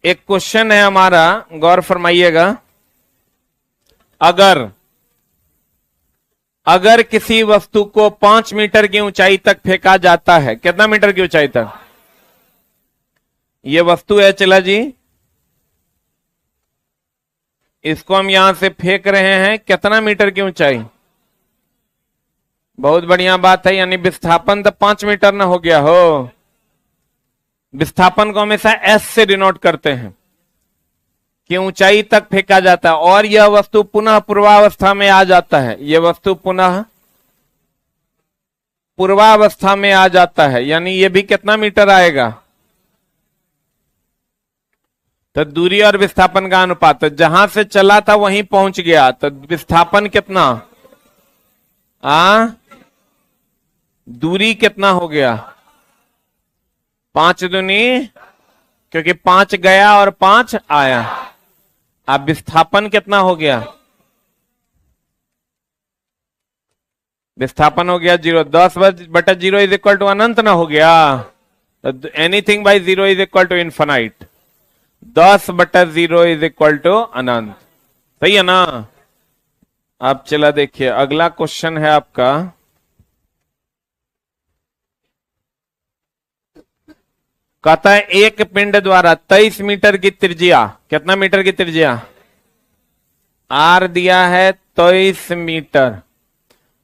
एक क्वेश्चन है हमारा, गौर फरमाइएगा। अगर किसी वस्तु को 5 मीटर की ऊंचाई तक फेंका जाता है, कितना मीटर की ऊंचाई तक? यह वस्तु है, चला जी, इसको हम यहां से फेंक रहे हैं, कितना मीटर की ऊंचाई? बहुत बढ़िया बात है, यानी विस्थापन तो 5 मीटर ना हो गया हो। विस्थापन को हमेशा एस से डिनोट करते हैं कि ऊंचाई तक फेंका जाता है, और यह वस्तु पुनः पूर्वावस्था में आ जाता है। यह वस्तु पुनः पूर्वावस्था में आ जाता है, यानी यह भी कितना मीटर आएगा? तो दूरी और विस्थापन का अनुपात, तो जहां से चला था वहीं पहुंच गया, तो विस्थापन कितना? दूरी कितना हो गया? 5 दूनी, क्योंकि 5 गया और 5 आया। अब विस्थापन कितना हो गया? विस्थापन हो गया 0। 10/0 इज इक्वल टू अनंत ना हो गया? Anything by 0 is equal to infinite. 10/0 is equal to अनंत, सही है ना? अब चला देखिए, अगला क्वेश्चन है आपका, कहता है एक पिंड द्वारा 23 मीटर की त्रिज्या, कितना मीटर की त्रिज्या? आर दिया है 23 मीटर,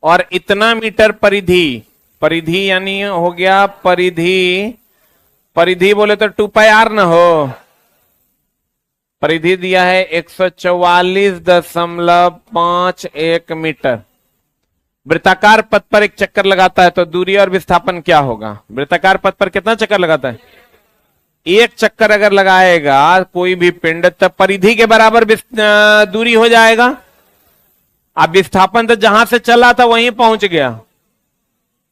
और इतना मीटर परिधि, परिधि यानी हो गया परिधि, परिधि बोले तो 2πr ना हो। परिधि दिया है 144.51 मीटर। वृत्ताकार पथ पर एक चक्कर लगाता है, तो दूरी और विस्थापन क्या होगा? वृत्ताकार पथ पर कितना चक्कर लगाता है? एक चक्कर अगर लगाएगा कोई भी पिंड, तो परिधि के बराबर दूरी हो जाएगा। अब विस्थापन तो जहां से चला था वहीं पहुंच गया,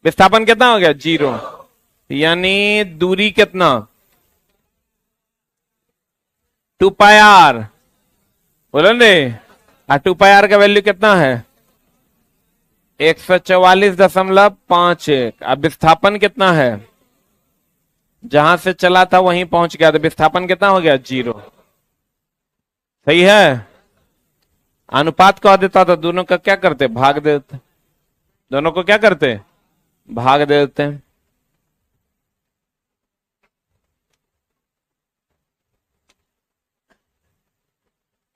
विस्थापन कितना हो गया? 0, यानी दूरी कितना? 2πr, बोलो ने। 2πr का वैल्यू कितना है? 144.51। अब विस्थापन कितना है? जहां से चला था वहीं पहुंच गया, तो विस्थापन कितना हो गया? 0, सही है। अनुपात कह देता तो दोनों का क्या करते? भाग देते। दोनों को क्या करते? भाग देते।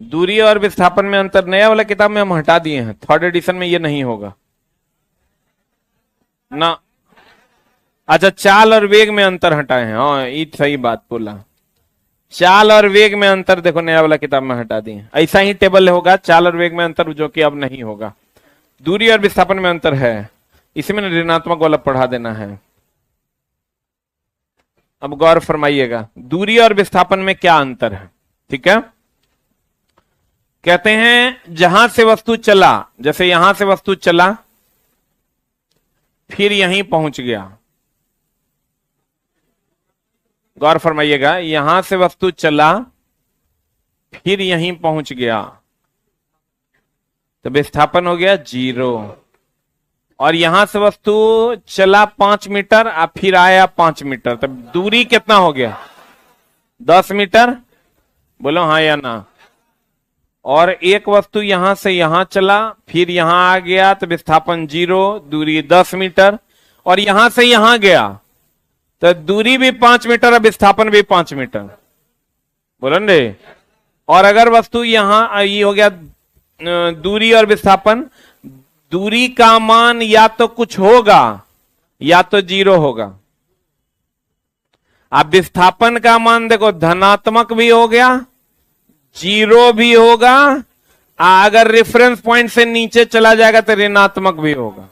दूरी और विस्थापन में अंतर नया वाला किताब में हम हटा दिए हैं, 3rd एडिशन में ये नहीं होगा ना। अच्छा, चाल और वेग में अंतर हटाए हैं, हाँ ये सही बात बोला। चाल और वेग में अंतर देखो नया वाला किताब में हटा दिए। ऐसा ही टेबल होगा, चाल और वेग में अंतर, जो कि अब नहीं होगा। दूरी और विस्थापन में अंतर है, इसमें ऋणात्मक वाला पढ़ा देना है। अब गौर फरमाइएगा, दूरी और विस्थापन में क्या अंतर है, ठीक है? कहते हैं जहां से वस्तु चला, जैसे यहां से वस्तु चला फिर यहीं पहुंच गया। गौर फरमाइएगा, यहां से वस्तु चला फिर यहीं पहुंच गया, तो विस्थापन हो गया 0। और यहां से वस्तु चला 5 मीटर, अब फिर आया 5 मीटर, तो दूरी कितना हो गया? 10 मीटर, बोलो हाँ या ना। और एक वस्तु यहां से यहां चला फिर यहां आ गया, तो विस्थापन 0, दूरी 10 मीटर। और यहां से यहां गया तो दूरी भी 5 मीटर और विस्थापन भी 5 मीटर, बोलो ने। और अगर वस्तु यहां, ये हो गया दूरी और विस्थापन, दूरी का मान या तो कुछ होगा या तो 0 होगा। अब विस्थापन का मान देखो, धनात्मक भी हो गया, 0 भी होगा, अगर रेफरेंस पॉइंट से नीचे चला जाएगा तो ऋणात्मक भी होगा।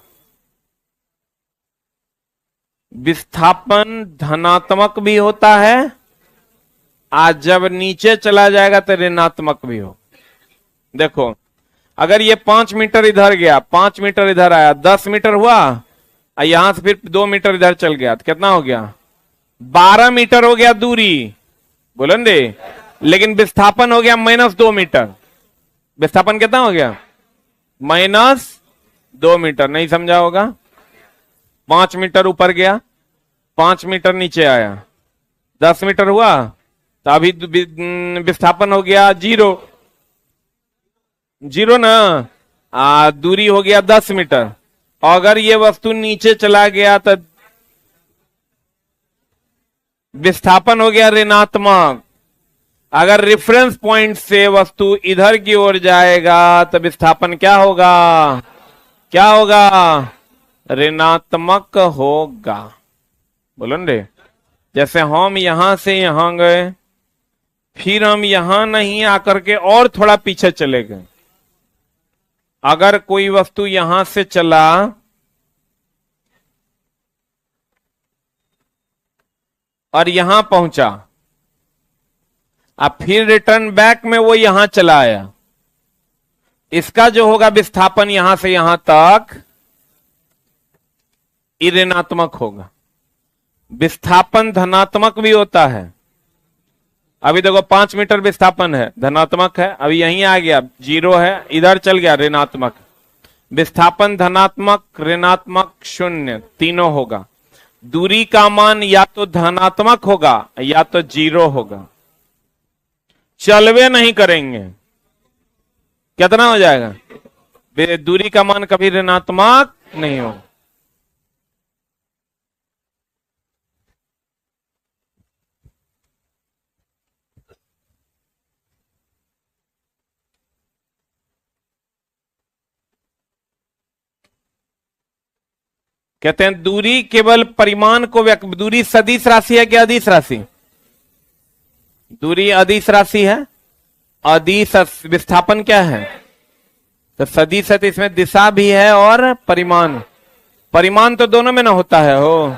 विस्थापन धनात्मक भी होता है, आज जब नीचे चला जाएगा तो ऋणात्मक भी हो। देखो, अगर ये 5 मीटर इधर गया, 5 मीटर इधर आया, 10 मीटर हुआ, और यहां से फिर 2 मीटर इधर चल गया, तो कितना हो गया? 12 मीटर हो गया दूरी, बोलो दे। लेकिन विस्थापन हो गया -2 मीटर। विस्थापन कितना हो गया? -2 मीटर। नहीं समझा होगा? 5 मीटर ऊपर गया, 5 मीटर नीचे आया, 10 मीटर हुआ, तो अभी विस्थापन हो गया 0, 0 ना। दूरी हो गया 10 मीटर। अगर ये वस्तु नीचे चला गया तो विस्थापन हो गया ऋणात्मक। अगर रेफरेंस पॉइंट से वस्तु इधर की ओर जाएगा तो विस्थापन क्या होगा? क्या होगा? ऋणात्मक होगा। बोलो न रे। जैसे हम यहां से यहां गए, फिर हम यहां नहीं आकर के और थोड़ा पीछे चले गए। अगर कोई वस्तु यहां से चला और यहां पहुंचा, अब फिर रिटर्न बैक में वो यहां चला आया, इसका जो होगा विस्थापन यहां से यहां तक ऋणात्मक होगा। विस्थापन धनात्मक भी होता है। अभी देखो 5 मीटर विस्थापन है, धनात्मक है। अभी यहीं आ गया 0 है, इधर चल गया ऋणात्मक। विस्थापन धनात्मक, ऋणात्मक, 0 तीनों होगा। दूरी का मान या तो धनात्मक होगा या तो 0 होगा। चलवे नहीं करेंगे, कितना हो जाएगा? दूरी का मान कभी ऋणात्मक नहीं होगा। कहते हैं दूरी केवल परिमाण को व्यक्त, दूरी सदिश राशि है क्या अदिश राशि? दूरी अदिश राशि है। अदिश विस्थापन क्या है? तो सदिश है तो इसमें दिशा भी है और परिमाण। परिमाण तो दोनों में ना होता है हो।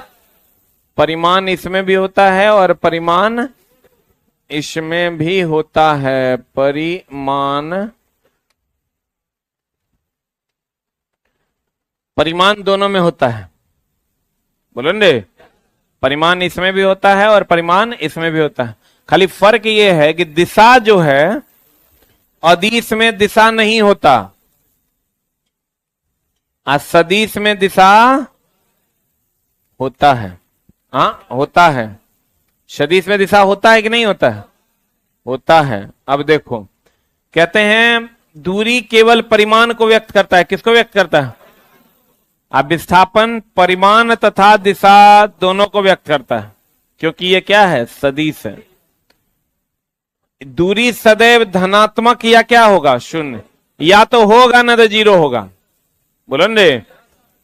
परिमाण इसमें भी होता है और परिमाण इसमें भी होता है। परिमाण दोनों में होता है। बोलो ने, परिमाण इसमें भी होता है और परिमाण इसमें भी होता है। खाली फर्क ये है कि दिशा जो है अदिश में दिशा नहीं होता, सदिश में दिशा होता है। हाँ होता है। सदिश में दिशा होता है कि नहीं होता है? होता है। अब देखो, कहते हैं दूरी केवल परिमाण को व्यक्त करता है। किसको व्यक्त करता है? अब विस्थापन परिमाण तथा दिशा दोनों को व्यक्त करता है, क्योंकि ये क्या है? सदिश है। दूरी सदैव धनात्मक या क्या होगा? 0। या तो होगा ना तो 0 होगा। बोलो ने,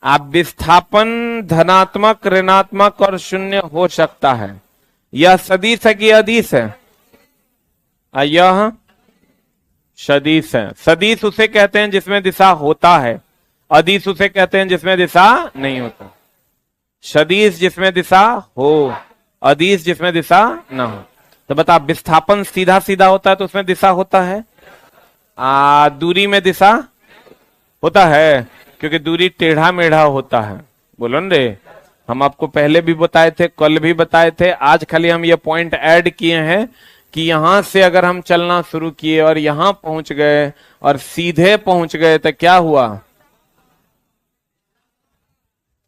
आप विस्थापन धनात्मक, ऋणात्मक और 0 हो सकता है। यह सदिश है कि अदिश है? यह सदिश है। सदिश उसे कहते हैं जिसमें दिशा होता है, अदिश उसे कहते हैं जिसमें दिशा नहीं होता। सदिश जिसमें दिशा हो, अदिश जिसमें दिशा ना हो। तो बता, विस्थापन सीधा सीधा होता है तो उसमें दिशा होता है। दूरी में दिशा होता है क्योंकि दूरी टेढ़ा मेढ़ा होता है। बोलो न रे, हम आपको पहले भी बताए थे, कल भी बताए थे। आज खाली हम ये पॉइंट ऐड किए हैं कि यहां से अगर हम चलना शुरू किए और यहां पहुंच गए और सीधे पहुंच गए तो क्या हुआ?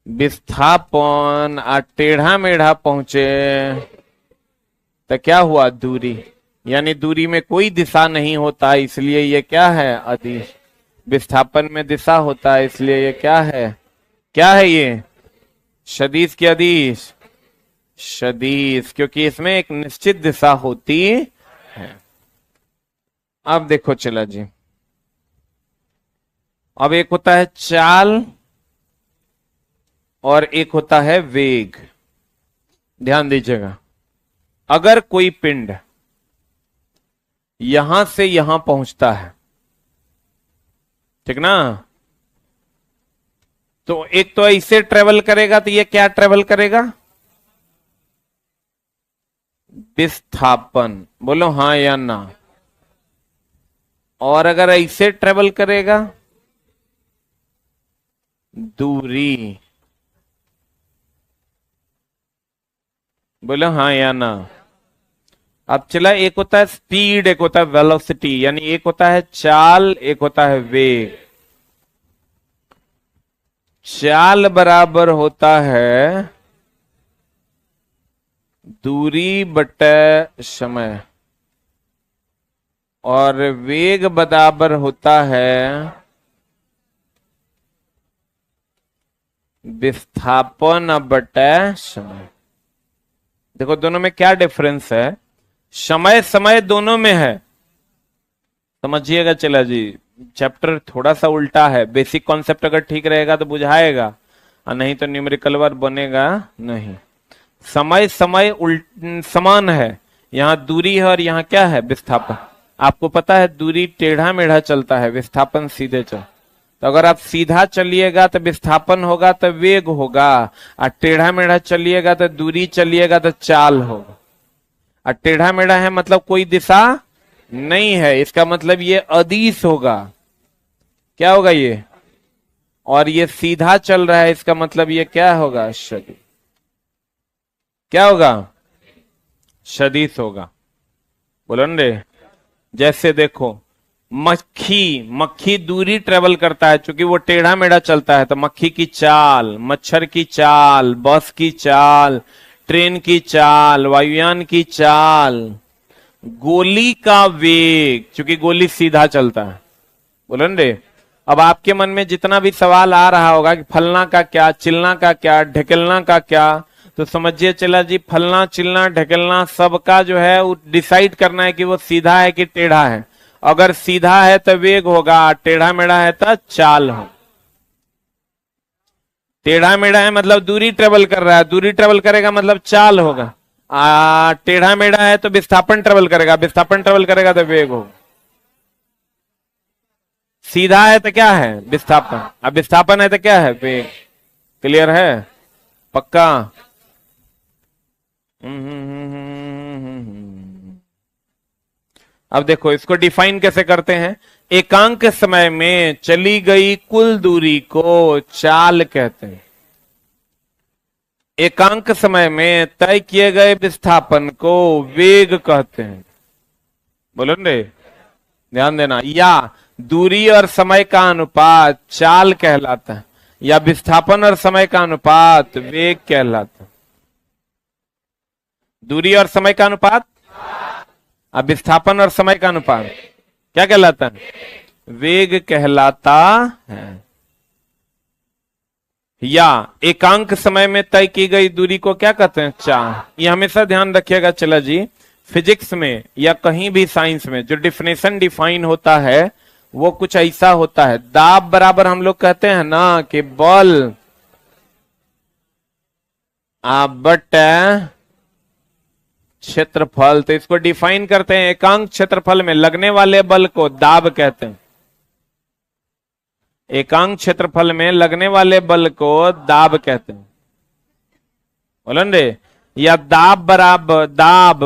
विस्थापन। टेढ़ा मेढ़ा पहुंचे तो क्या हुआ? दूरी। यानी दूरी में कोई दिशा नहीं होता, इसलिए ये क्या है? अदिश। विस्थापन में दिशा होता है, इसलिए ये क्या है? क्या है ये? सदिश की अदिश। सदिश, क्योंकि इसमें एक निश्चित दिशा होती है। अब देखो चला जी, अब एक होता है चाल और एक होता है वेग। ध्यान दीजिएगा, अगर कोई पिंड यहां से यहां पहुंचता है, ठीक ना, तो एक तो ऐसे ट्रेवल करेगा, तो ये क्या ट्रेवल करेगा? विस्थापन। बोलो हाँ या ना। और अगर ऐसे ट्रेवल करेगा, दूरी। बोलो हाँ या ना। अब चला, एक होता है स्पीड, एक होता है वेलोसिटी, यानी एक होता है चाल, एक होता है वेग। चाल बराबर होता है दूरी बटे समय। और वेग बराबर होता है विस्थापन बटा समय। देखो दोनों में क्या डिफरेंस है, समय समय दोनों में है, समझिएगा। चला जी, चैप्टर थोड़ा सा उल्टा है, बेसिक कॉन्सेप्ट अगर ठीक रहेगा तो बुझाएगा और नहीं तो न्यूमेरिकल वर्ब बनेगा नहीं। समय समय समान है, यहाँ दूरी है और यहाँ क्या है, विस्थापन। आपको पता है दूरी टेढ़ा मेढ़ा चलता है, विस्थापन सीधे चल। तो अगर आप सीधा चलिएगा तो विस्थापन होगा तो वेग होगा, और टेढ़ा मेढ़ा चलिएगा तो दूरी चलिएगा तो चाल होगा। और टेढ़ा मेढ़ा है मतलब कोई दिशा नहीं है, इसका मतलब ये अदिश होगा। क्या होगा ये? और ये सीधा चल रहा है, इसका मतलब ये क्या होगा, सदिश। क्या होगा? सदिश होगा। बोलो न रे। जैसे देखो मक्खी दूरी ट्रेवल करता है, क्योंकि वो टेढ़ा मेढ़ा चलता है, तो मक्खी की चाल, मच्छर की चाल, बस की चाल, ट्रेन की चाल, वायुयान की चाल, गोली का वेग, क्योंकि गोली सीधा चलता है। बोलो न रे। अब आपके मन में जितना भी सवाल आ रहा होगा कि फलना का क्या, चिलना का क्या, ढकेलना का क्या, तो समझिए चला जी, फलना चिलना ढकेलना सबका जो है वो डिसाइड करना है कि वो सीधा है कि टेढ़ा है। अगर सीधा है तो वेग होगा, टेढ़ा मेढ़ा है तो चाल हो। टेढ़ा मेढ़ा है मतलब दूरी ट्रेवल कर रहा है, दूरी ट्रेवल करेगा मतलब चाल होगा। टेढ़ा मेढ़ा है तो विस्थापन ट्रेवल करेगा, विस्थापन ट्रेवल करेगा तो वेग होगा। सीधा है तो क्या है, विस्थापन। अब विस्थापन है तो क्या है, वेग। क्लियर है? पक्का? अब देखो इसको डिफाइन कैसे करते हैं। एकांक समय में चली गई कुल दूरी को चाल कहते हैं। एकांक समय में तय किए गए विस्थापन को वेग कहते हैं। बोलो रे, ध्यान देना। या दूरी और समय का अनुपात चाल कहलाता है, या विस्थापन और समय का अनुपात वेग कहलाता है। दूरी और समय का अनुपात, अब विस्थापन और समय का अनुपात क्या कहलाता है, वेग कहलाता है। या एकांक समय में तय की गई दूरी को क्या कहते हैं, चाल। ये हमेशा ध्यान रखिएगा। चला जी, फिजिक्स में या कहीं भी साइंस में जो डिफिनेशन डिफाइन होता है वो कुछ ऐसा होता है। दाब बराबर हम लोग कहते हैं ना कि बल बट क्षेत्रफल। तो इसको डिफाइन करते हैं, एकांक क्षेत्रफल में लगने वाले बल को दाब कहते हैं। एकांक क्षेत्रफल में लगने वाले बल को दाब कहते हैं। बोलन रे। या दाब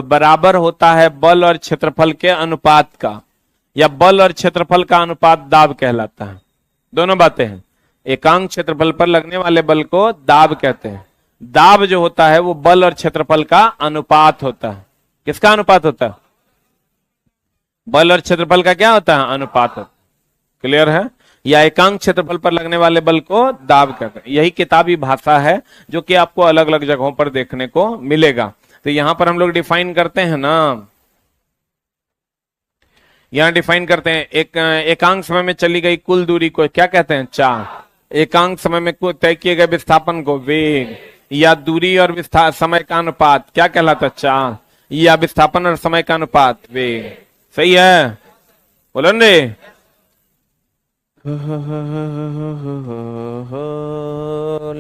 बराबर होता है बल और क्षेत्रफल के अनुपात का, या बल और क्षेत्रफल का अनुपात दाब कहलाता है। दोनों बातें हैं। एकांक क्षेत्रफल पर लगने वाले बल को दाब कहते हैं। दाब जो होता है वो बल और क्षेत्रफल का अनुपात होता है। किसका अनुपात होता है? बल और क्षेत्रफल का क्या होता है, अनुपात होता है। क्लियर है? या एकांक क्षेत्रफल पर लगने वाले बल को दाब कहते हैं। यही किताबी भाषा है जो कि आपको अलग अलग जगहों पर देखने को मिलेगा। तो यहां पर हम लोग डिफाइन करते हैं ना, यहां डिफाइन करते हैं एकांक समय में चली गई कुल दूरी को क्या कहते हैं, चाल। एकांक समय में तय किए गए विस्थापन को वेग, या दूरी और समय का अनुपात क्या कहलाता है, चाल। या विस्थापन और समय का अनुपात वेग। सही है? बोलो रे।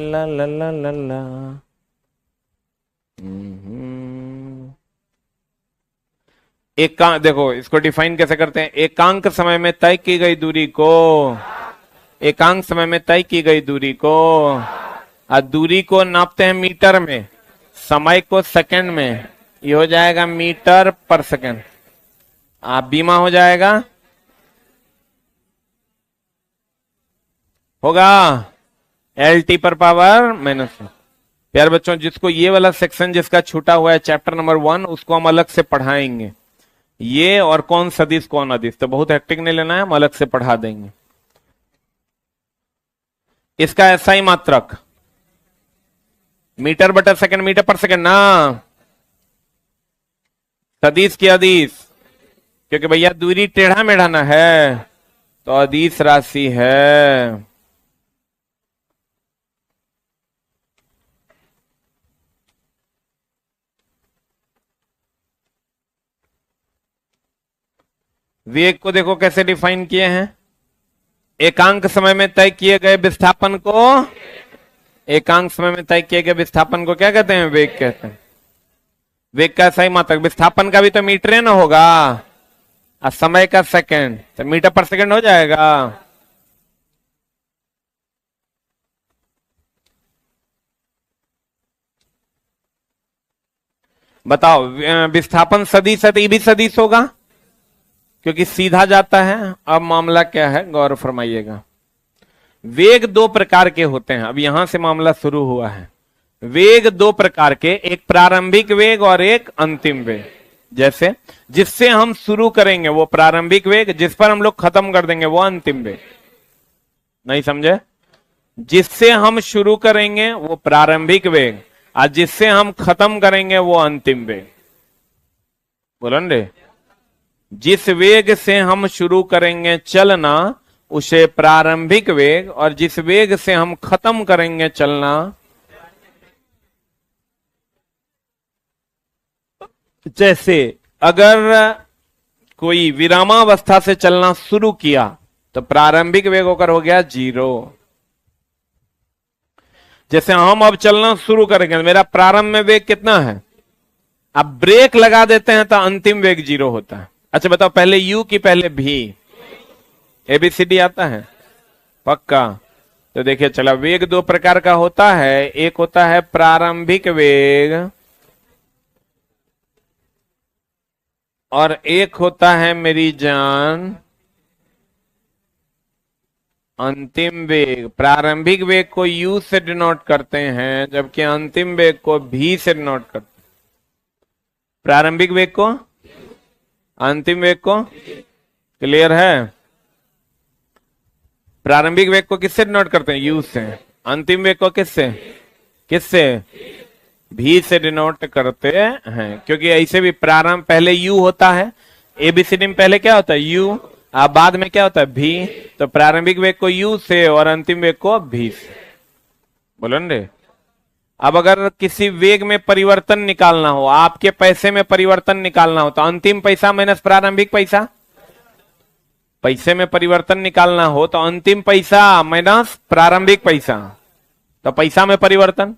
ला ला ला ला ला। एकांक, देखो इसको डिफाइन कैसे करते हैं। एकांक समय में तय की गई दूरी को, एकांक समय में तय की गई दूरी को, दूरी को नापते हैं मीटर में, समय को सेकंड में। ये हो जाएगा मीटर पर सेकंड। बीमा हो जाएगा, होगा LT पर पावर माइनस। प्यारे बच्चों, जिसको ये वाला सेक्शन जिसका छूटा हुआ है चैप्टर नंबर 1, उसको हम अलग से पढ़ाएंगे। ये और कौन सदिश कौन अदिश, तो बहुत हेक्टिक नहीं लेना है, हम अलग से पढ़ा देंगे। इसका ऐसा ही मात्रक मीटर बटा सेकंड, मीटर पर सेकंड ना, सदिश की अदिश क्योंकि भैया दूरी टेढ़ा मेढ़ा ना है, तो अदिश राशि है। वेग को देखो कैसे डिफाइन किए हैं, एकांक समय में तय किए गए विस्थापन को, एकांक समय में तय किए गए विस्थापन को क्या कहते हैं? वेग कहते हैं। वेग का सही मात्रक, विस्थापन का भी तो मीटर ना होगा, और समय का सेकंड, तो मीटर पर सेकंड हो जाएगा। बताओ, विस्थापन सदिश है तो ये भी सदिश होगा, क्योंकि सीधा जाता है। अब मामला क्या है, गौर फरमाइएगा। वेग दो प्रकार के होते हैं, अब यहां से मामला शुरू हुआ है। वेग दो प्रकार के, एक प्रारंभिक वेग और एक अंतिम वेग। जैसे जिससे हम शुरू करेंगे वो प्रारंभिक वेग, जिस पर हम लोग खत्म कर देंगे वो अंतिम वेग। नहीं समझे? जिससे हम शुरू करेंगे वो प्रारंभिक वेग, और जिससे हम खत्म करेंगे वो अंतिम वेग। बोलन रे, जिस वेग से हम शुरू करेंगे चलना उसे प्रारंभिक वेग, और जिस वेग से हम खत्म करेंगे चलना, जैसे अगर कोई विरामावस्था से चलना शुरू किया तो प्रारंभिक वेग होकर हो गया 0। जैसे हम अब चलना शुरू करेंगे, मेरा प्रारंभ में वेग कितना है, अब ब्रेक लगा देते हैं तो अंतिम वेग 0 होता है। अच्छा बताओ, पहले यू की पहले भी? एबीसीडी आता है पक्का? तो देखिए चला, वेग दो प्रकार का होता है, एक होता है प्रारंभिक वेग और एक होता है मेरी जान अंतिम वेग। प्रारंभिक वेग को u से डिनोट करते हैं, जबकि अंतिम वेग को v से डिनोट करते हैं। प्रारंभिक वेग को, अंतिम वेग को, क्लियर है? प्रारंभिक वेग को किससे डिनोट करते हैं? u से। अंतिम वेग को किससे, किससे? v से डिनोट करते हैं, क्योंकि ऐसे भी प्रारंभ पहले u होता है, एबीसीडी में पहले क्या होता है? u, अब बाद में क्या होता है? v। तो प्रारंभिक वेग को u से और अंतिम वेग को v से। बोलो रे। अब अगर किसी वेग में परिवर्तन निकालना हो, आपके पैसे में परिवर्तन निकालना हो, तो अंतिम पैसा माइनस प्रारंभिक पैसा। पैसे में परिवर्तन निकालना हो तो अंतिम पैसा माइनस प्रारंभिक पैसा, तो पैसा में परिवर्तन।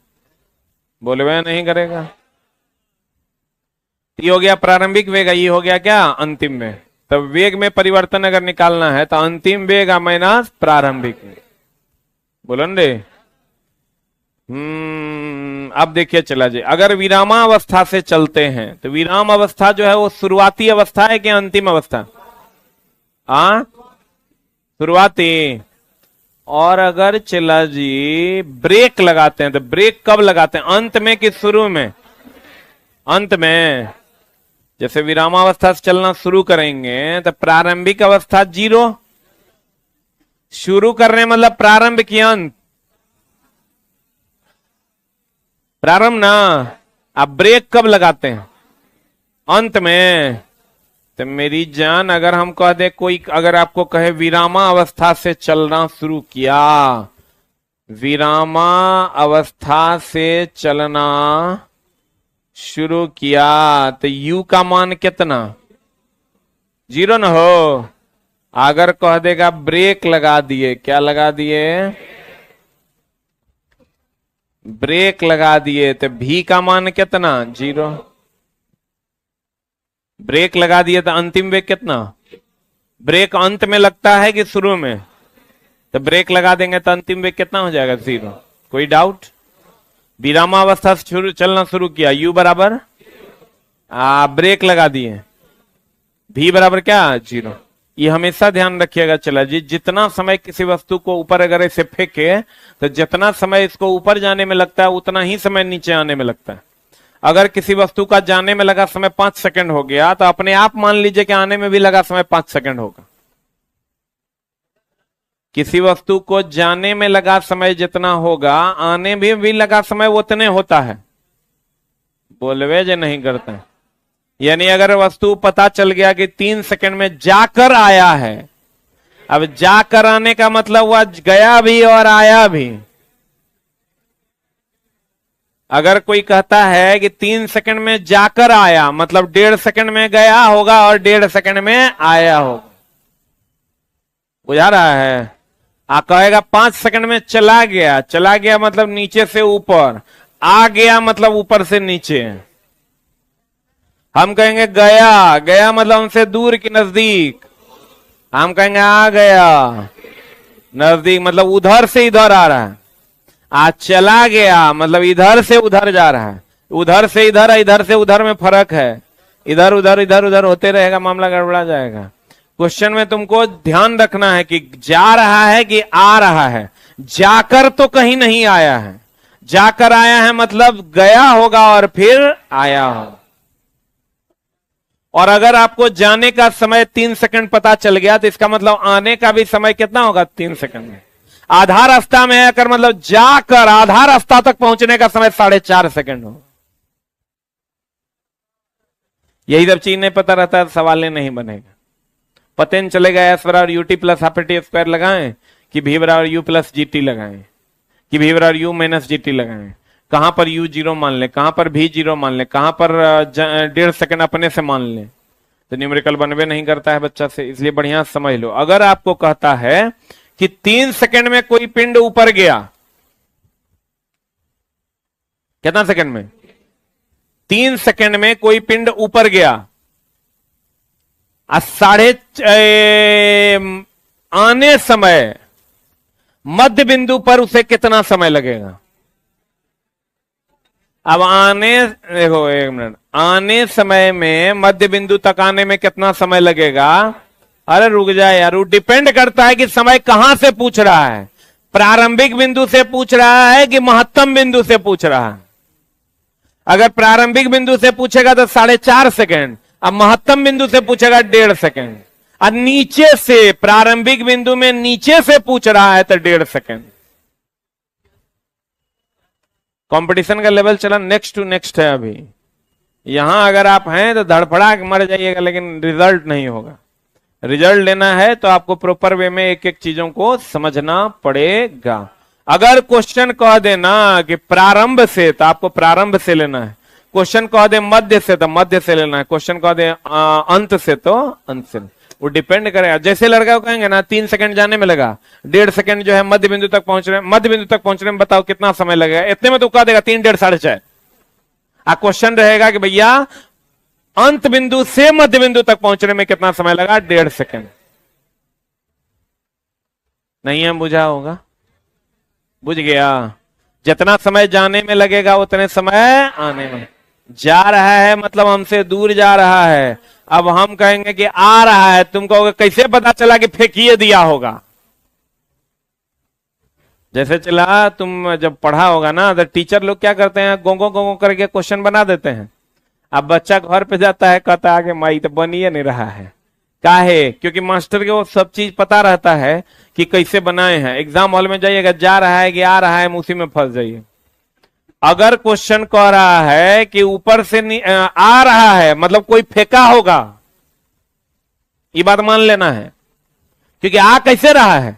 बोले वह नहीं करेगा। ये हो गया प्रारंभिक वेग, ये हो गया क्या? अंतिम वेग। तो वेग में परिवर्तन अगर निकालना है तो अंतिम वेग माइनस प्रारंभिक वेग। बोलन रे। अब देखिए चला जी, अगर विरामावस्था से चलते हैं तो विराम अवस्था जो है वो शुरुआती अवस्था है कि अंतिम अवस्था? शुरुआती। और अगर चला जी ब्रेक लगाते हैं तो ब्रेक कब लगाते हैं, अंत में कि शुरू में? अंत में। जैसे विरामावस्था से चलना शुरू करेंगे तो प्रारंभिक अवस्था 0, शुरू कर रहे हैं मतलब प्रारंभ की अंत, प्रारंभ ना। अब ब्रेक कब लगाते हैं? अंत में। तो मेरी जान, अगर हम कह दे कोई, अगर आपको कहे विरामा अवस्था से चलना शुरू किया, विरामा अवस्था से चलना शुरू किया, तो u का मान कितना? 0 न हो। अगर कह देगा ब्रेक लगा दिए, क्या लगा दिए? ब्रेक लगा दिए, तो v का मान कितना? 0। ब्रेक लगा दिए तो अंतिम वेग कितना? ब्रेक अंत में लगता है कि शुरू में? तो ब्रेक लगा देंगे तो अंतिम वेग कितना हो जाएगा? 0। कोई डाउट? विरामावस्था से चलना शुरू किया, u बराबर ब्रेक लगा दिए, v बराबर क्या? 0। ये हमेशा ध्यान रखिएगा। चला जी, जितना समय किसी वस्तु को ऊपर अगर ऐसे फेंके तो जितना समय इसको ऊपर जाने में लगता है उतना ही समय नीचे आने में लगता है। अगर किसी वस्तु का जाने में लगा समय 5 सेकंड हो गया तो अपने आप मान लीजिए कि आने में भी लगा समय 5 सेकंड होगा। किसी वस्तु को जाने में लगा समय जितना होगा, आने में भी लगा समय उतने होता है। बोलवे जे नहीं करते हैं। यानी अगर वस्तु पता चल गया कि 3 सेकंड में जाकर आया है, अब जाकर आने का मतलब हुआ गया भी और आया भी। अगर कोई कहता है कि 3 सेकंड में जाकर आया, मतलब 1.5 सेकंड में गया होगा और 1.5 सेकंड में आया होगा। बुझा रहा है? कहेगा 5 सेकंड में चला गया, चला गया मतलब नीचे से ऊपर, आ गया मतलब ऊपर से नीचे। हम कहेंगे गया, गया मतलब हमसे दूर की नजदीक। हम कहेंगे आ गया, नजदीक मतलब उधर से इधर आ रहा है। आज चला गया मतलब इधर से उधर जा रहा है, उधर से इधर, इधर से उधर में फर्क है। इधर उधर इधर उधर होते रहेगा, मामला गड़बड़ा जाएगा। क्वेश्चन में तुमको ध्यान रखना है कि जा रहा है कि आ रहा है। जाकर तो कहीं नहीं आया है, जाकर आया है मतलब गया होगा और फिर आया होगा। और अगर आपको जाने का समय 3 सेकंड पता चल गया तो इसका मतलब आने का भी समय कितना होगा? 3 सेकंड में। आधा रास्ता में आकर मतलब जाकर आधा रास्ता तक पहुंचने का समय 4.5 सेकंड होगा। यही जब चीज नहीं पता रहता है तो सवाल नहीं बनेगा। पता नहीं चलेगा एस बराबर UT plus half T square लगाएं कि भी बराबर यू प्लस जीटी लगाएं कि भी बराबर यू माइनस जीटी लगाएं। कहां पर यू 0 मान ले, कहां पर भी 0 मान ले, कहां पर 1.5 सेकंड अपने से मान ले, तो न्यूमेरिकल बनवे नहीं करता है बच्चा से। इसलिए बढ़िया समझ लो। अगर आपको कहता है कि 3 सेकंड में कोई पिंड ऊपर गया, कितना सेकंड में? 3 सेकंड में कोई पिंड ऊपर गया, आने समय मध्य बिंदु पर उसे कितना समय लगेगा? अब देखो 1 मिनट, आने समय में मध्य बिंदु तक आने में कितना समय लगेगा? अरे रुक जाए यार, वो डिपेंड करता है कि समय कहां से पूछ रहा है। प्रारंभिक बिंदु से पूछ रहा है कि महत्तम बिंदु से पूछ रहा है। अगर प्रारंभिक बिंदु से पूछेगा तो 4.5 सेकंड, अब महत्तम बिंदु से पूछेगा 1.5 सेकंड, और नीचे से प्रारंभिक बिंदु में नीचे से पूछ रहा है तो 1.5 सेकंड। कंपटीशन का लेवल चला नेक्स्ट टू नेक्स्ट है। अभी यहां अगर आप हैं तो धड़फड़ा के मर जाइएगा, लेकिन रिजल्ट नहीं होगा। रिजल्ट लेना है तो आपको प्रॉपर वे में एक एक चीजों को समझना पड़ेगा। अगर क्वेश्चन कह देना कि प्रारंभ से, तो आपको प्रारंभ से लेना है। क्वेश्चन कह दे मध्य से, तो मध्य से लेना है। क्वेश्चन कह दे अंत से, तो अंत से। वो डिपेंड करेगा। जैसे लड़का को कहेंगे ना 3 सेकंड जाने में लगा, 1.5 सेकंड जो है मध्य बिंदु तक पहुंच रहे हैं, मध्य बिंदु तक पहुंचने में बताओ कितना समय लगेगा? इतने में तो कह देगा 3, 1.5, 4.5। क्वेश्चन रहेगा कि भैया अंत बिंदु से मध्य बिंदु तक पहुंचने में कितना समय लगा? 1.5 सेकंड। नहीं है बुझा होगा? बुझ गया? जितना समय जाने में लगेगा उतने समय आने में। जा रहा है मतलब हमसे दूर जा रहा है। अब हम कहेंगे कि आ रहा है, तुम कहोगे कैसे पता चला कि फेंकिए दिया होगा? जैसे चला, तुम जब पढ़ा होगा ना तो टीचर लोग क्या करते हैं, गोंगो गोंगो करके क्वेश्चन बना देते हैं। अब बच्चा घर पे जाता है, कहता है कि माई तो बन ही नहीं रहा है। काहे? क्योंकि मास्टर के वो सब चीज पता रहता है कि कैसे बनाए हैं। एग्जाम हॉल में जाइएगा, जा रहा है कि आ रहा है, उसी में फंस जाइए। अगर क्वेश्चन कह रहा है कि ऊपर से आ रहा है मतलब कोई फेंका होगा, ये बात मान लेना है। क्योंकि आ कैसे रहा है?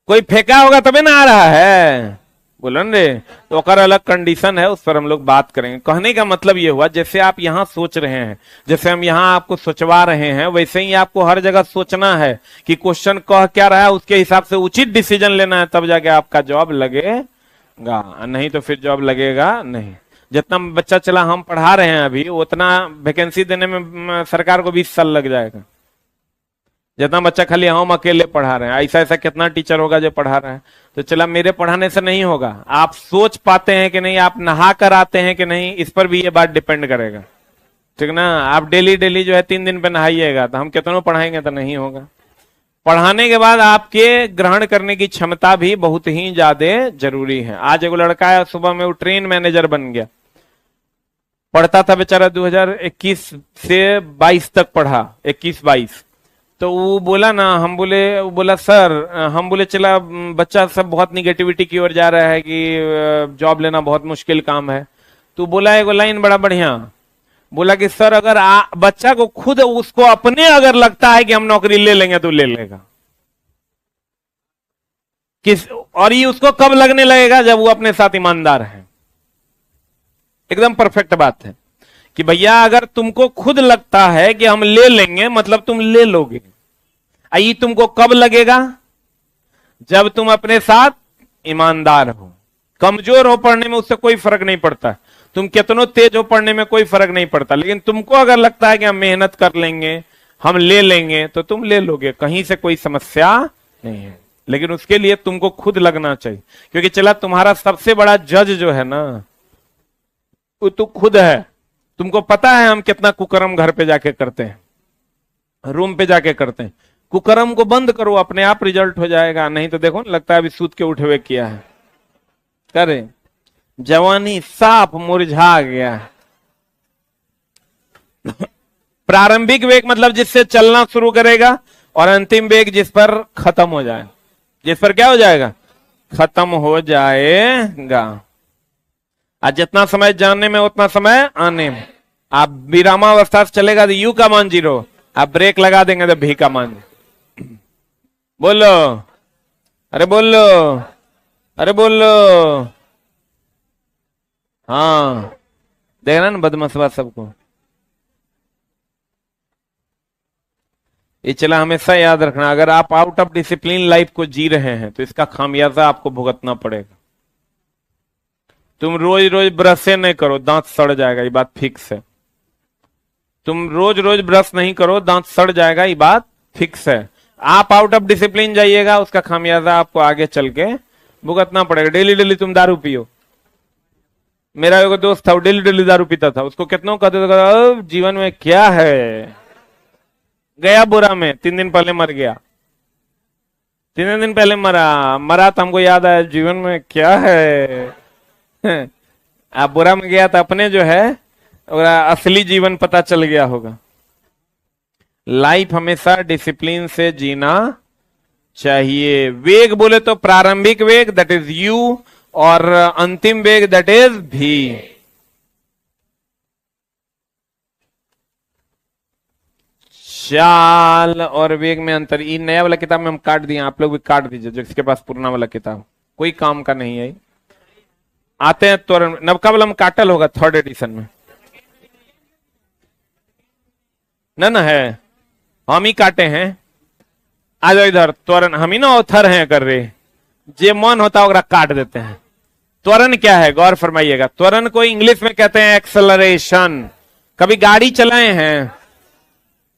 कोई फेंका होगा तभी ना आ रहा है। बोलन रे, तो अगर अलग कंडीशन है, उस पर हम लोग बात करेंगे। कहने का मतलब ये हुआ, जैसे आप यहां सोच रहे हैं, जैसे हम यहां आपको सोचवा रहे हैं, वैसे ही आपको हर जगह सोचना है कि क्वेश्चन कह क्या रहा है, उसके हिसाब से उचित डिसीजन लेना है, तब जाके आपका जॉब लगेगा। नहीं तो फिर जॉब लगेगा नहीं। जितना बच्चा चला हम पढ़ा रहे हैं अभी, उतना वैकेंसी देने में सरकार को 20 साल लग जाएगा। जितना बच्चा खाली हम अकेले पढ़ा रहे हैं, ऐसा ऐसा कितना टीचर होगा जो पढ़ा रहा है। तो चला मेरे पढ़ाने से नहीं होगा, आप सोच पाते हैं कि नहीं, आप नहा कर आते हैं कि नहीं, इस पर भी ये बात डिपेंड करेगा। ठीक ना? आप डेली डेली जो है 3 दिन पे नहाइएगा तो हम कितनों पढ़ाएंगे तो नहीं होगा। पढ़ाने के बाद आपके ग्रहण करने की क्षमता भी बहुत ही ज्यादा जरूरी है। आज एक लड़का है, सुबह में वो ट्रेन मैनेजर बन गया। पढ़ता था बेचारा 2021 से 22 तक पढ़ा, 21-22। तो वो बोला ना, हम बोला सर, हम बोले चला बच्चा सब बहुत निगेटिविटी की ओर जा रहा है कि जॉब लेना बहुत मुश्किल काम है। तू बोला एगो लाइन बड़ा बढ़िया, बोला कि सर अगर बच्चा को खुद उसको अपने अगर लगता है कि हम नौकरी ले लेंगे तो ले लेगा। और ये उसको कब लगने लगेगा? जब वो अपने साथ ईमानदार है। एकदम परफेक्ट बात है कि भैया अगर तुमको खुद लगता है कि हम ले लेंगे, मतलब तुम ले लोगे। ये तुमको कब लगेगा? जब तुम अपने साथ ईमानदार हो। कमजोर हो पढ़ने में उससे कोई फर्क नहीं पड़ता, तुम कितनों तेज हो पढ़ने में कोई फर्क नहीं पड़ता, लेकिन तुमको अगर लगता है कि हम मेहनत कर लेंगे, हम ले लेंगे, तो तुम ले लोगे, कहीं से कोई समस्या नहीं है। लेकिन उसके लिए तुमको खुद लगना चाहिए, क्योंकि चला तुम्हारा सबसे बड़ा जज जो है ना, वो तू खुद है। तुमको पता है हम कितना कुकर्म घर पे जाके करते हैं, रूम पे जाके करते हैं। कुकर्म को बंद करो, अपने आप रिजल्ट हो जाएगा। नहीं तो देखो लगता है अभी सूत के उठे हुए किया है, करे जवानी साफ मुरझा गया। प्रारंभिक वेग मतलब जिससे चलना शुरू करेगा, और अंतिम वेग जिस पर खत्म हो जाए। जिस पर क्या हो जाएगा? खत्म हो जाएगा। आज जितना समय जानने में उतना समय आने में। आप विरामावस्था से चलेगा तो यू का मान 0, आप ब्रेक लगा देंगे तो भी का मान। बोलो, अरे बोलो, अरे बोलो। हाँ देखना ना बदमसवा सबको। ये चला हमेशा याद रखना, अगर आप आउट ऑफ डिसिप्लिन लाइफ को जी रहे हैं तो इसका खामियाजा आपको भुगतना पड़ेगा। तुम रोज रोज ब्रश से नहीं करो, दांत सड़ जाएगा, ये बात फिक्स है। तुम रोज रोज ब्रश नहीं करो, दांत सड़ जाएगा, ये बात फिक्स है। आप आउट ऑफ डिसिप्लिन जाइएगा, उसका खामियाजा आपको आगे चल के भुगतना पड़ेगा। डेली डेली तुम दारू पियो। मेरा एक दोस्त था, वो डेली डेली दारू पीता था। उसको कितनों कहते थे जीवन में क्या है, गया बुरा में, 3 दिन पहले मर गया। 3 दिन पहले मरा तो हमको याद आया जीवन में क्या है। आप बुरा में गया तो अपने जो है असली जीवन पता चल गया होगा। लाइफ हमेशा डिसिप्लिन से जीना चाहिए। वेग बोले तो प्रारंभिक वेग दैट इज यू, और अंतिम वेग दैट इज भी। चाल और वेग में अंतर। ये नया वाला किताब में हम काट दिए, आप लोग भी काट दीजिए जिसके पास पुराना वाला किताब, कोई काम का नहीं है। आते हैं त्वरण। नवका वाला हम काटल होगा 3rd एडिशन में, ना है, हम ही काटे हैं। आ जाओ इधर। त्वरण हम ही ना ऑथर हैं कर रहे, जे मन होता है काट देते हैं। त्वरण क्या है गौर फरमाइएगा। त्वरण को इंग्लिश में कहते हैं एक्सेलरेशन। कभी गाड़ी चलाए हैं?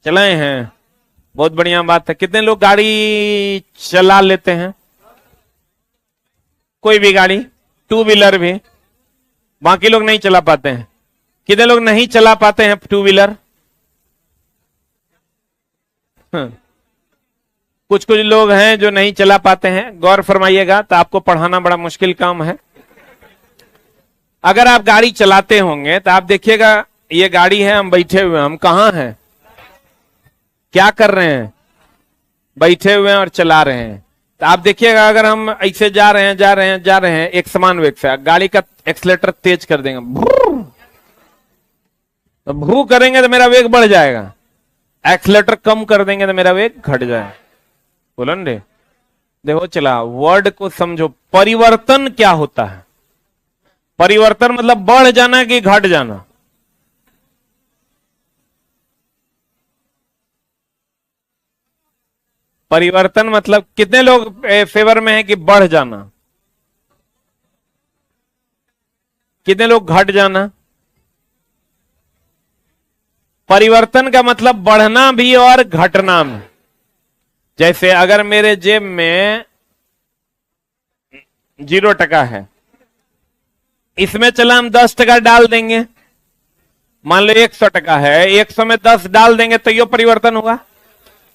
चलाए हैं, बहुत बढ़िया बात है। कितने लोग गाड़ी चला लेते हैं? कोई भी गाड़ी, 2 व्हीलर भी। बाकी लोग नहीं चला पाते हैं। कितने लोग नहीं चला पाते हैं 2 व्हीलर? कुछ कुछ लोग हैं जो नहीं चला पाते हैं। गौर फरमाइएगा, तो आपको पढ़ाना बड़ा मुश्किल काम है। अगर आप गाड़ी चलाते होंगे तो आप देखिएगा, ये गाड़ी है, हम बैठे हुए हैं। हम कहां हैं? क्या कर रहे हैं? बैठे हुए हैं और चला रहे हैं। तो आप देखिएगा, अगर हम ऐसे जा रहे हैं एक समान वेग से, गाड़ी का एक्सीलेटर तेज कर देंगे, तो भू करेंगे तो मेरा वेग बढ़ जाएगा। एक्सीलेटर कम कर देंगे तो मेरा वेग घट जाएगा। बोलो रे, देखो चला, वर्ड को समझो। परिवर्तन क्या होता है? परिवर्तन मतलब बढ़ जाना कि घट जाना? परिवर्तन मतलब कितने लोग फेवर में है कि बढ़ जाना? कितने लोग घट जाना? परिवर्तन का मतलब बढ़ना भी और घटना भी। जैसे अगर मेरे जेब में 0 टका है, इसमें चला हम 10 टका डाल देंगे। मान लो 100 टका है, 100 में 10 डाल देंगे तो यो परिवर्तन होगा।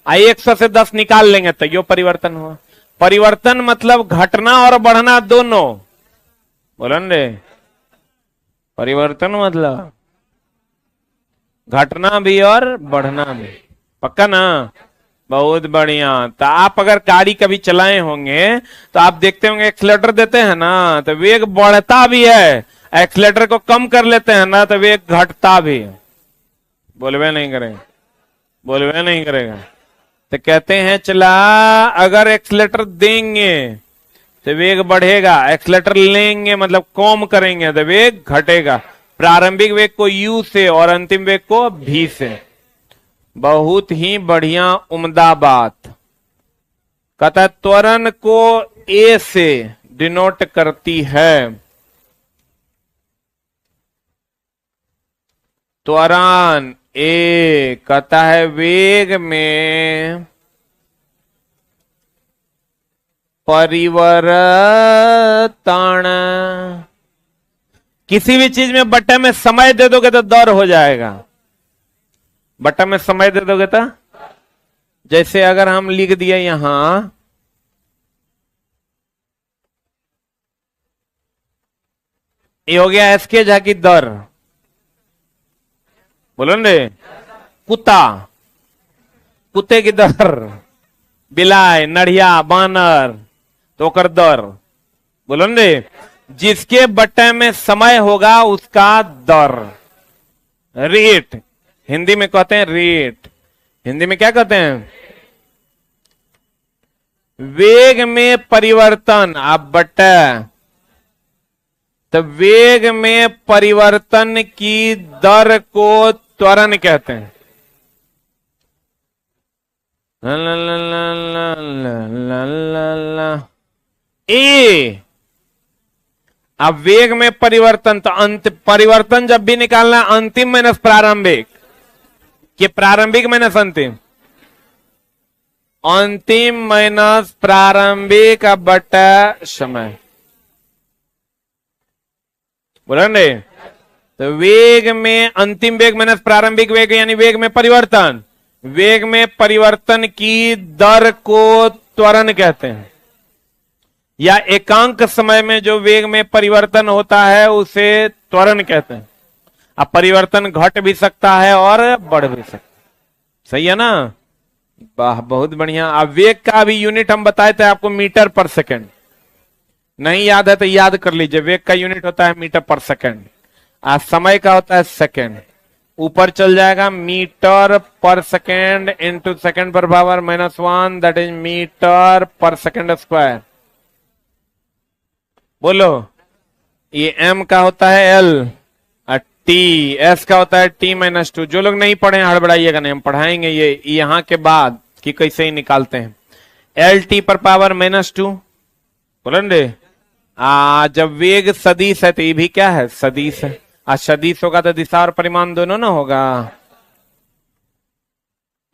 100 से 10 निकाल लेंगे तो यो परिवर्तन हुआ। परिवर्तन मतलब घटना और बढ़ना दोनों। बोलो रे, परिवर्तन मतलब घटना भी और बढ़ना भी। पक्का ना? बहुत बढ़िया। तो आप अगर गाड़ी कभी चलाए होंगे तो आप देखते होंगे, एक्सीलेटर देते हैं ना तो वेग बढ़ता भी है एक्सीलेटर को कम कर लेते हैं ना तो वेग घटता भी है। बोलवे नहीं करेगा, बोलवे नहीं करेगा। तो कहते हैं चला अगर एक्सीलेटर देंगे तो वेग बढ़ेगा, एक्सीलेटर लेंगे मतलब कम करेंगे तो वेग घटेगा। प्रारंभिक वेग को u से और अंतिम वेग को v से। बहुत ही बढ़िया उम्दा बात। कहता त्वरण को a से डिनोट करती है। त्वरण ए कहता है वेग में परिवर्तन। किसी भी चीज में बट्टे में समय दे दोगे तो दर हो जाएगा। बट्टा में समय दे दोगे तो जैसे अगर हम लिख दिए यहां ये हो गया एसके झा की दर। बोलो ने कुत्ता, कुत्ते की दर, बिलाई, नढ़िया, बानर तो कर दर। बोलो ने जिसके बट्टे में समय होगा उसका दर, रेट हिंदी में कहते हैं। रेट हिंदी में क्या कहते हैं? वेग में परिवर्तन। आप बट्टा तो वेग में परिवर्तन की दर को त्वरण कहते हैं। ला ला ला ला ला ला ला। ए अब वेग में परिवर्तन तो अंत परिवर्तन जब भी निकालना अंतिम माइनस प्रारंभिक, कि प्रारंभिक माइनस अंतिम, अंतिम माइनस प्रारंभिक अब बटा समय। बोला ने तो वेग में अंतिम वेग माइनस प्रारंभिक वेग यानी वेग में परिवर्तन। वेग में परिवर्तन की दर को त्वरण कहते हैं, या एकांक समय में जो वेग में परिवर्तन होता है उसे त्वरण कहते हैं। अब परिवर्तन घट भी सकता है और बढ़ भी सकता है। सही है ना? वाह बहुत बढ़िया। अब वेग का भी यूनिट हम बताए थे आपको मीटर पर सेकंड। नहीं याद है तो याद कर लीजिए। वेग का यूनिट होता है मीटर पर सेकंड, आज समय का होता है सेकंड। ऊपर चल जाएगा मीटर पर सेकंड इंटू सेकंड पर पावर -1 दैट इज मीटर पर सेकंड स्क्वायर। बोलो ये m का होता है l और t, s का होता है t-2। जो लोग नहीं पढ़े हड़बड़ाइएगा नहीं, हम पढ़ाएंगे ये यहां के बाद कि कैसे ही निकालते हैं। lt पर पावर -2। बोलो रे जब वेग सदिश है तो ये भी क्या है? सदिश है। आज सदिश होगा तो दिशा और परिमाण दोनों ना होगा।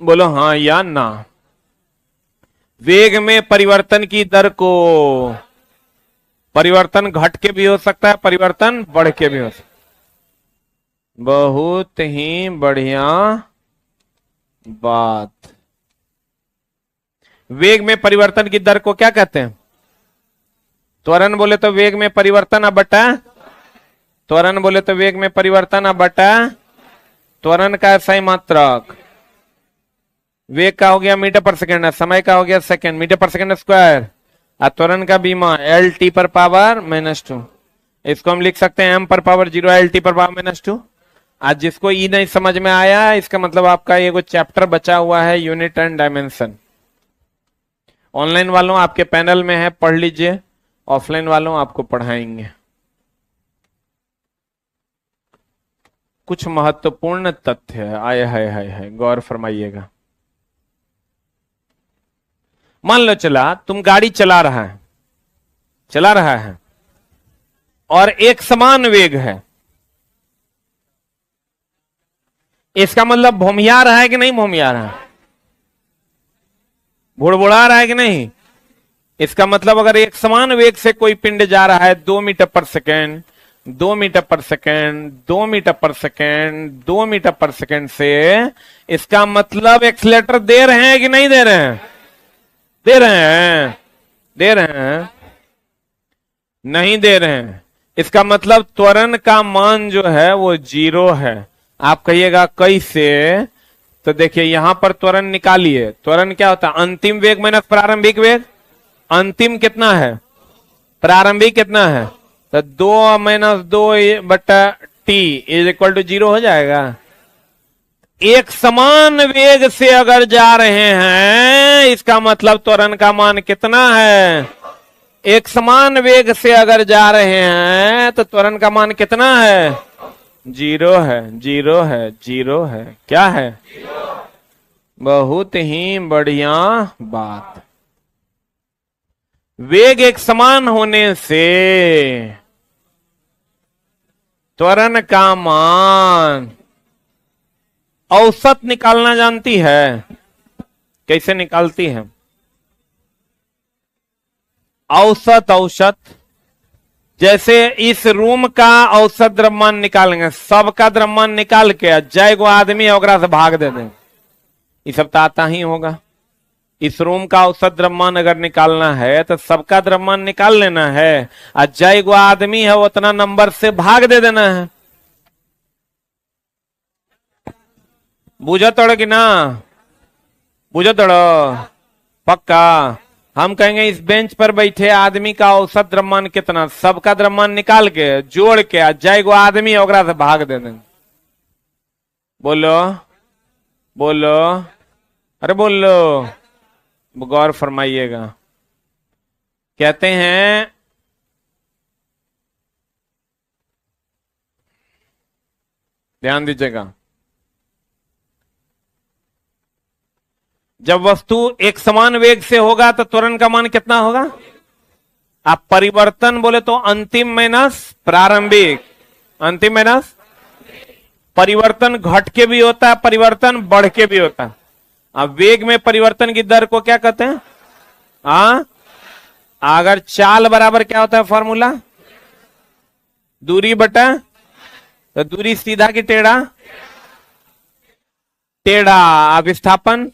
बोलो हाँ या ना। वेग में परिवर्तन की दर को, परिवर्तन घट के भी हो सकता है, परिवर्तन बढ़ के भी हो सकता है। बहुत ही बढ़िया बात। वेग में परिवर्तन की दर को क्या कहते हैं? त्वरण बोले तो वेग में परिवर्तन अब बटा, त्वरण बोले तो वेग में परिवर्तन अब बटा त्वरण का सही मात्रक। वेग का हो गया मीटर पर सेकंड, समय का हो गया सेकंड, मीटर पर सेकंड स्क्वायर, और त्वरण का बीमा LT पर पावर -2। इसको हम लिख सकते हैं m पर पावर 0 LT पर पावर -2। आज जिसको ई नहीं समझ में आया इसका मतलब आपका ये कोई चैप्टर बचा हुआ है यूनिट एंड डायमेंशन। ऑनलाइन वालों आपके पैनल में है, पढ़ लीजिए। ऑफलाइन वालों आपको पढ़ाएंगे। कुछ महत्वपूर्ण तथ्य आए है गौर फरमाइएगा। मान लो चला तुम गाड़ी चला रहा है और एक समान वेग है। इसका मतलब भौमिया रहा है कि नहीं भौमिया रहा है? बुड़बुड़ा रहा है कि नहीं? इसका मतलब अगर एक समान वेग से कोई पिंड जा रहा है 2 मीटर पर सेकेंड, 2 मीटर पर सेकेंड, 2 मीटर पर सेकेंड, 2 मीटर पर सेकेंड से, इसका मतलब एक्सीलेटर दे रहे हैं कि नहीं दे रहे हैं? दे रहे हैं, दे रहे हैं, नहीं दे रहे हैं। इसका मतलब त्वरण का मान जो है वो 0 है। आप कहिएगा कैसे? तो देखिए यहां पर त्वरण निकालिए। त्वरण क्या होता है? अंतिम वेग माइनस प्रारंभिक वेग। अंतिम कितना है? प्रारंभिक कितना है? तो 2-2 t इज इक्वल टू 0 हो जाएगा। एक समान वेग से अगर जा रहे हैं, इसका मतलब त्वरण का मान कितना है? एक समान वेग से अगर जा रहे हैं तो त्वरण का मान कितना है? 0 है, 0 है, 0 है। क्या है? बहुत ही बढ़िया बात। वेग एक समान होने से त्वरण का मान औसत निकालना जानती है? कैसे निकालती है? औसत, औसत जैसे इस रूम का औसत द्रव्यमान निकालेंगे, सबका द्रव्यमान निकाल के जय गो आदमी ओकरा से भाग दे दें, ये सब तो आता ही होगा। इस रूम का औसत द्रव्यमान अगर निकालना है तो सबका द्रव्यमान निकाल लेना है, और जय गो आदमी है उतना नंबर से भाग दे देना है। बुझो तोड़ो कि ना? बुझो तोड़ो पक्का? हम कहेंगे इस बेंच पर बैठे आदमी का औसत द्रव्यमान कितना, सबका द्रव्यमान निकाल के जोड़ के जय गो आदमी ओकरा से भाग दे देंगे। बोलो बोलो, अरे बोलो, गौर फरमाइएगा। कहते हैं ध्यान दीजिएगा, जब वस्तु एक समान वेग से होगा तो त्वरण का मान कितना होगा? आप परिवर्तन बोले तो अंतिम माइनस प्रारंभिक, अंतिम माइनस परिवर्तन घट के भी होता है, परिवर्तन बढ़ के भी होता है। अब वेग में परिवर्तन की दर को क्या कहते हैं? अगर चाल बराबर क्या होता है फॉर्मूला? दूरी बटा, तो दूरी सीधा की टेढ़ा? टेढ़ा। विस्थापन,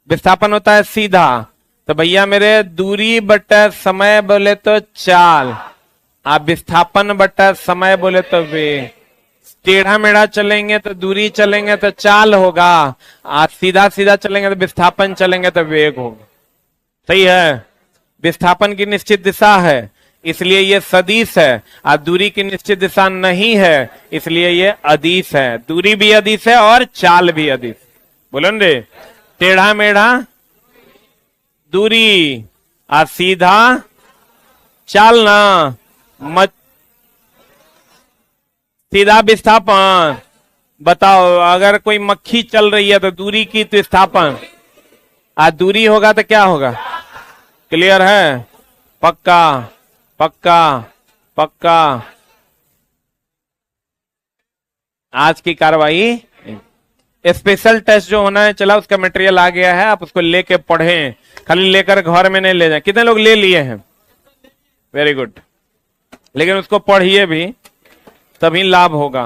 विस्थापन होता है सीधा। तो भैया मेरे दूरी बटा समय बोले तो चाल, आप विस्थापन बटा समय बोले तो वेग। टेढ़ा मेढ़ा चलेंगे तो दूरी चलेंगे तो चाल होगा, आप सीधा सीधा चलेंगे तो विस्थापन चलेंगे तो वेग होगा। सही है? विस्थापन की निश्चित दिशा है इसलिए ये सदिश है, और दूरी की निश्चित दिशा नहीं है इसलिए ये अदिश है। दूरी भी अदिश है और चाल भी अदिश। बोलो रे, टेढ़ा मेढ़ा दूरी, और सीधा चालना, मत सीधा विस्थापन। बताओ अगर कोई मक्खी चल रही है तो दूरी की तो विस्थापन, और दूरी होगा तो क्या होगा? क्लियर है? पक्का पक्का पक्का। आज की कार्रवाई स्पेशल टेस्ट जो होना है चला, उसका मटेरियल आ गया है, आप उसको लेके पढ़ें, खाली लेकर घर में नहीं ले जाएं। कितने लोग ले लिए हैं? Very good. लेकिन उसको पढ़िए भी, तभी लाभ होगा।